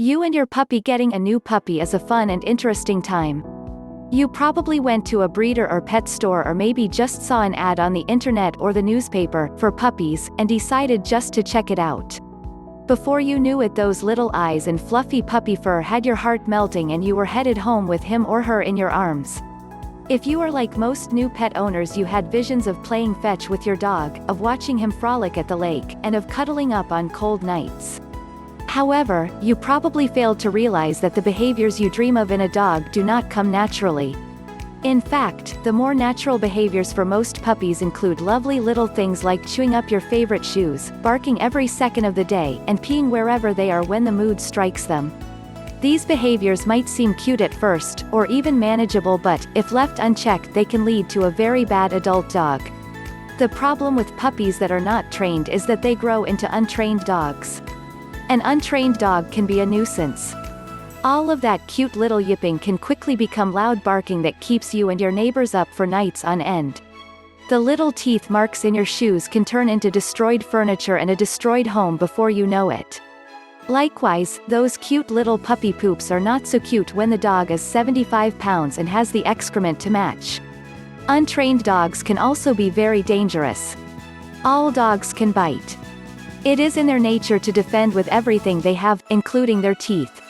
You and your puppy getting a new puppy is a fun and interesting time. You probably went to a breeder or pet store or maybe just saw an ad on the internet or the newspaper for puppies and decided just to check it out. Before you knew it, those little eyes and fluffy puppy fur had your heart melting and you were headed home with him or her in your arms. If you are like most new pet owners, you had visions of playing fetch with your dog, of watching him frolic at the lake, and of cuddling up on cold nights. However, you probably failed to realize that the behaviors you dream of in a dog do not come naturally. In fact, the more natural behaviors for most puppies include lovely little things like chewing up your favorite shoes, barking every second of the day, and peeing wherever they are when the mood strikes them. These behaviors might seem cute at first, or even manageable, but, if left unchecked, they can lead to a very bad adult dog. The problem with puppies that are not trained is that they grow into untrained dogs. An untrained dog can be a nuisance. All of that cute little yipping can quickly become loud barking that keeps you and your neighbors up for nights on end. The little teeth marks in your shoes can turn into destroyed furniture and a destroyed home before you know it. Likewise, those cute little puppy poops are not so cute when the dog is 75 pounds and has the excrement to match. Untrained dogs can also be very dangerous. All dogs can bite. It is in their nature to defend with everything they have, including their teeth.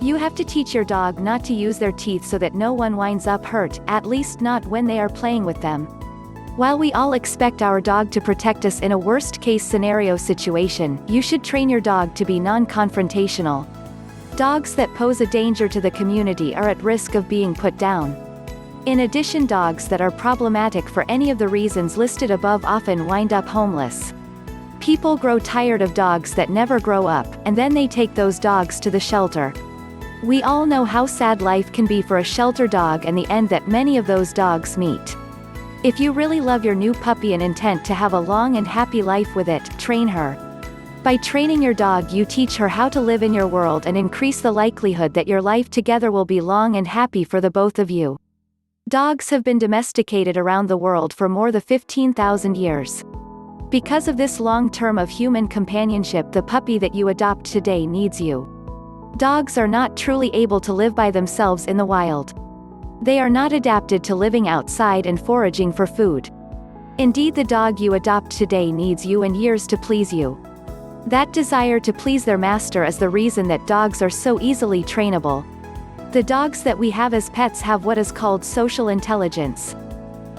You have to teach your dog not to use their teeth so that no one winds up hurt, at least not when they are playing with them. While we all expect our dog to protect us in a worst-case scenario situation, you should train your dog to be non-confrontational. Dogs that pose a danger to the community are at risk of being put down. In addition, dogs that are problematic for any of the reasons listed above often wind up homeless. People grow tired of dogs that never grow up, and then they take those dogs to the shelter. We all know how sad life can be for a shelter dog and the end that many of those dogs meet. If you really love your new puppy and intend to have a long and happy life with it, train her. By training your dog, you teach her how to live in your world and increase the likelihood that your life together will be long and happy for the both of you. Dogs have been domesticated around the world for more than 15,000 years. Because of this long term of human companionship, the puppy that you adopt today needs you. Dogs are not truly able to live by themselves in the wild. They are not adapted to living outside and foraging for food. Indeed, the dog you adopt today needs you and years to please you. That desire to please their master is the reason that dogs are so easily trainable. The dogs that we have as pets have what is called social intelligence.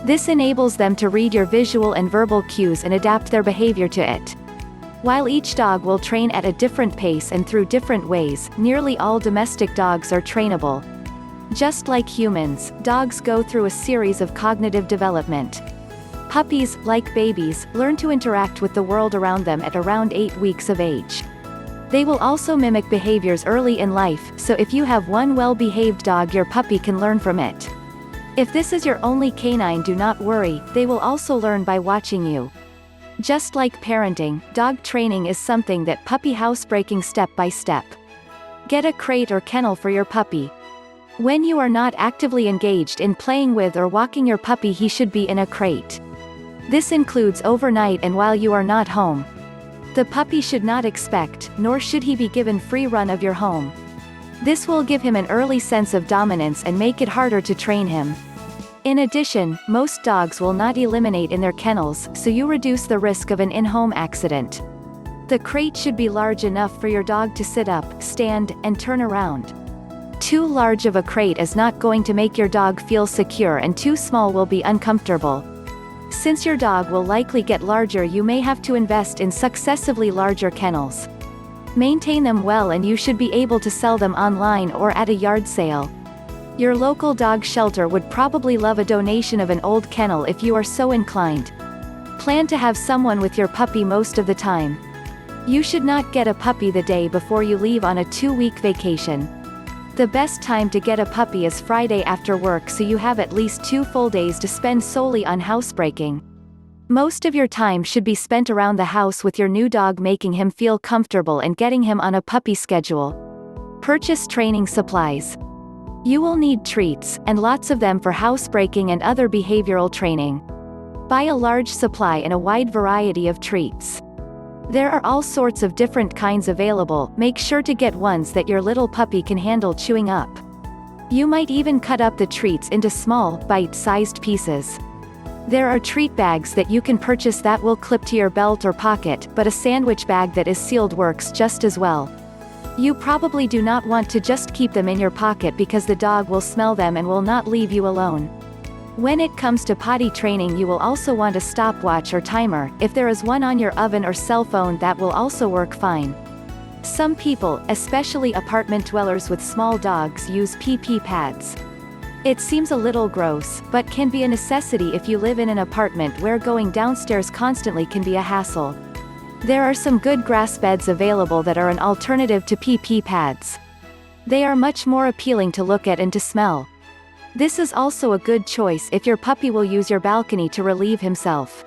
This enables them to read your visual and verbal cues and adapt their behavior to it. While each dog will train at a different pace and through different ways, nearly all domestic dogs are trainable. Just like humans, dogs go through a series of cognitive development. Puppies, like babies, learn to interact with the world around them at around 8 weeks of age. They will also mimic behaviors early in life, so if you have one well-behaved dog, your puppy can learn from it. If this is your only canine, do not worry, they will also learn by watching you. Just like parenting, dog training is something that puppy housebreaking step by step. Get a crate or kennel for your puppy. When you are not actively engaged in playing with or walking your puppy, he should be in a crate. This includes overnight and while you are not home. The puppy should not expect, nor should he be given free run of your home. This will give him an early sense of dominance and make it harder to train him. In addition, most dogs will not eliminate in their kennels, so you reduce the risk of an in-home accident. The crate should be large enough for your dog to sit up, stand, and turn around. Too large of a crate is not going to make your dog feel secure, and too small will be uncomfortable. Since your dog will likely get larger, you may have to invest in successively larger kennels. Maintain them well and you should be able to sell them online or at a yard sale. Your local dog shelter would probably love a donation of an old kennel if you are so inclined. Plan to have someone with your puppy most of the time. You should not get a puppy the day before you leave on a 2-week vacation. The best time to get a puppy is Friday after work, so you have at least 2 full days to spend solely on housebreaking. Most of your time should be spent around the house with your new dog, making him feel comfortable and getting him on a puppy schedule. Purchase training supplies. You will need treats, and lots of them, for housebreaking and other behavioral training. Buy a large supply and a wide variety of treats. There are all sorts of different kinds available. Make sure to get ones that your little puppy can handle chewing up. You might even cut up the treats into small, bite-sized pieces. There are treat bags that you can purchase that will clip to your belt or pocket, but a sandwich bag that is sealed works just as well. You probably do not want to just keep them in your pocket because the dog will smell them and will not leave you alone. When it comes to potty training, you will also want a stopwatch or timer. If there is one on your oven or cell phone, that will also work fine. Some people, especially apartment dwellers with small dogs, use pee-pee pads. It seems a little gross, but can be a necessity if you live in an apartment where going downstairs constantly can be a hassle. There are some good grass beds available that are an alternative to pee-pee pads. They are much more appealing to look at and to smell. This is also a good choice if your puppy will use your balcony to relieve himself.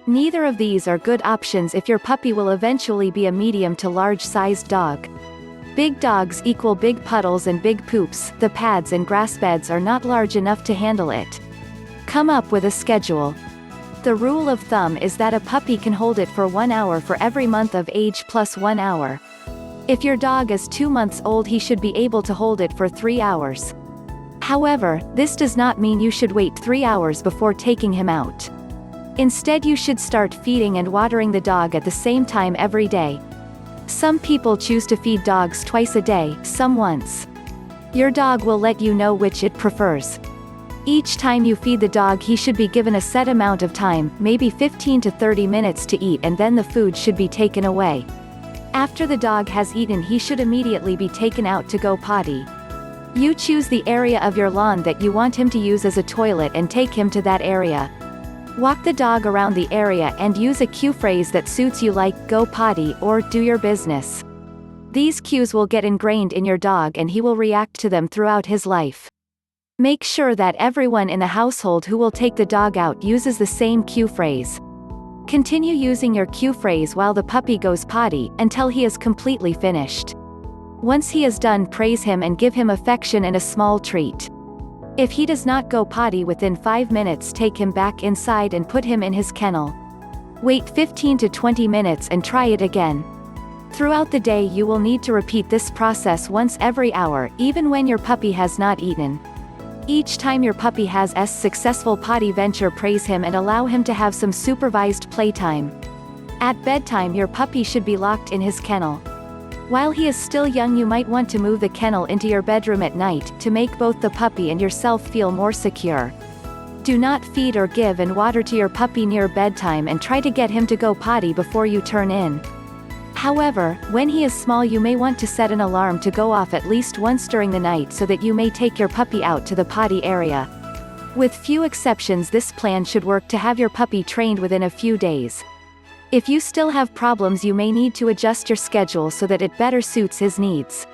Neither of these are good options if your puppy will eventually be a medium to large-sized dog. Big dogs equal big puddles and big poops. The pads and grass beds are not large enough to handle it. Come up with a schedule. The rule of thumb is that a puppy can hold it for 1 hour for every month of age plus 1 hour. If your dog is 2 months old, he should be able to hold it for 3 hours. However, this does not mean you should wait 3 hours before taking him out. Instead, you should start feeding and watering the dog at the same time every day. Some people choose to feed dogs twice a day, some once. Your dog will let you know which it prefers. Each time you feed the dog, he should be given a set amount of time, maybe 15 to 30 minutes to eat, and then the food should be taken away. After the dog has eaten, he should immediately be taken out to go potty. You choose the area of your lawn that you want him to use as a toilet and take him to that area. Walk the dog around the area and use a cue phrase that suits you, like "go potty" or "do your business." These cues will get ingrained in your dog and he will react to them throughout his life. Make sure that everyone in the household who will take the dog out uses the same cue phrase. Continue using your cue phrase while the puppy goes potty, until he is completely finished. Once he is done, praise him and give him affection and a small treat. If he does not go potty within 5 minutes, take him back inside and put him in his kennel. Wait 15 to 20 minutes and try it again. Throughout the day, you will need to repeat this process once every hour, even when your puppy has not eaten. Each time your puppy has a successful potty venture, praise him and allow him to have some supervised playtime. At bedtime, your puppy should be locked in his kennel. While he is still young, you might want to move the kennel into your bedroom at night, to make both the puppy and yourself feel more secure. Do not feed or give and water to your puppy near bedtime, and try to get him to go potty before you turn in. However, when he is small, you may want to set an alarm to go off at least once during the night so that you may take your puppy out to the potty area. With few exceptions, this plan should work to have your puppy trained within a few days. If you still have problems, you may need to adjust your schedule so that it better suits his needs.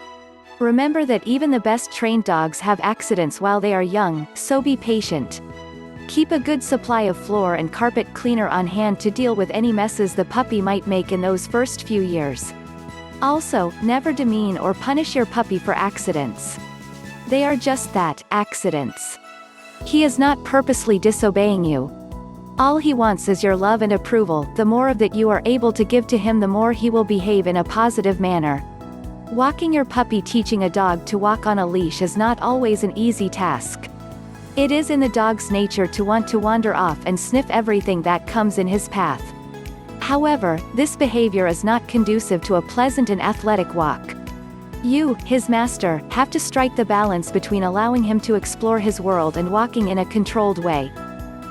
Remember that even the best trained dogs have accidents while they are young, so be patient. Keep a good supply of floor and carpet cleaner on hand to deal with any messes the puppy might make in those first few years. Also, never demean or punish your puppy for accidents. They are just that, accidents. He is not purposely disobeying you. All he wants is your love and approval. The more of that you are able to give to him, the more he will behave in a positive manner. Walking your puppy. Teaching a dog to walk on a leash is not always an easy task. It is in the dog's nature to want to wander off and sniff everything that comes in his path. However, this behavior is not conducive to a pleasant and athletic walk. You, his master, have to strike the balance between allowing him to explore his world and walking in a controlled way.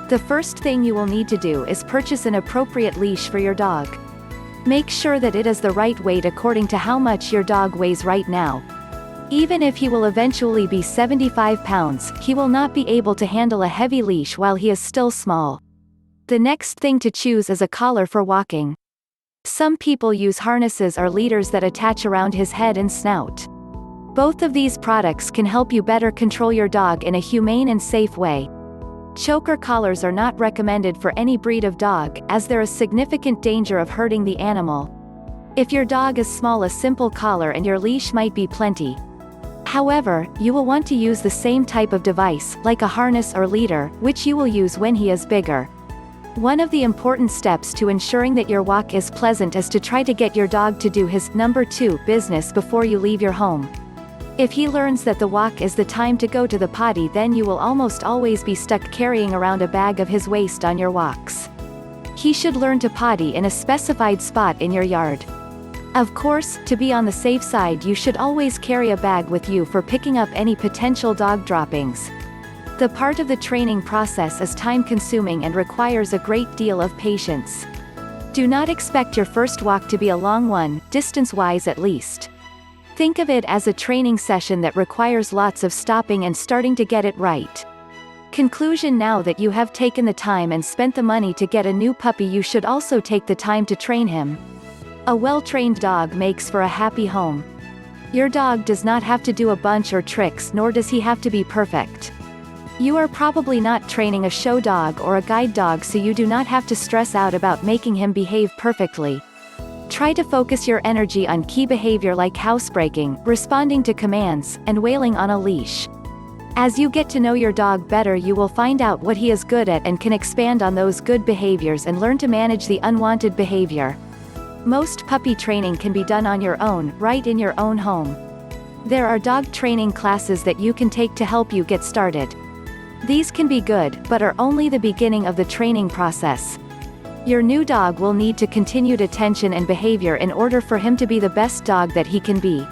The first thing you will need to do is purchase an appropriate leash for your dog. Make sure that it is the right weight according to how much your dog weighs right now. Even if he will eventually be 75 pounds, he will not be able to handle a heavy leash while he is still small. The next thing to choose is a collar for walking. Some people use harnesses or leaders that attach around his head and snout. Both of these products can help you better control your dog in a humane and safe way. Choker collars are not recommended for any breed of dog, as there is significant danger of hurting the animal. If your dog is small, a simple collar and your leash might be plenty. However, you will want to use the same type of device, like a harness or leader, which you will use when he is bigger. One of the important steps to ensuring that your walk is pleasant is to try to get your dog to do his number 2 business before you leave your home. If he learns that the walk is the time to go to the potty, then you will almost always be stuck carrying around a bag of his waste on your walks. He should learn to potty in a specified spot in your yard. Of course, to be on the safe side, you should always carry a bag with you for picking up any potential dog droppings. The part of the training process is time-consuming and requires a great deal of patience. Do not expect your first walk to be a long one, distance-wise at least. Think of it as a training session that requires lots of stopping and starting to get it right. Conclusion: now that you have taken the time and spent the money to get a new puppy, you should also take the time to train him. A well-trained dog makes for a happy home. Your dog does not have to do a bunch or tricks, nor does he have to be perfect. You are probably not training a show dog or a guide dog, so you do not have to stress out about making him behave perfectly. Try to focus your energy on key behavior like housebreaking, responding to commands, and wailing on a leash. As you get to know your dog better, you will find out what he is good at and can expand on those good behaviors and learn to manage the unwanted behavior. Most puppy training can be done on your own, right in your own home. There are dog training classes that you can take to help you get started. These can be good, but are only the beginning of the training process. Your new dog will need to continued attention and behavior in order for him to be the best dog that he can be.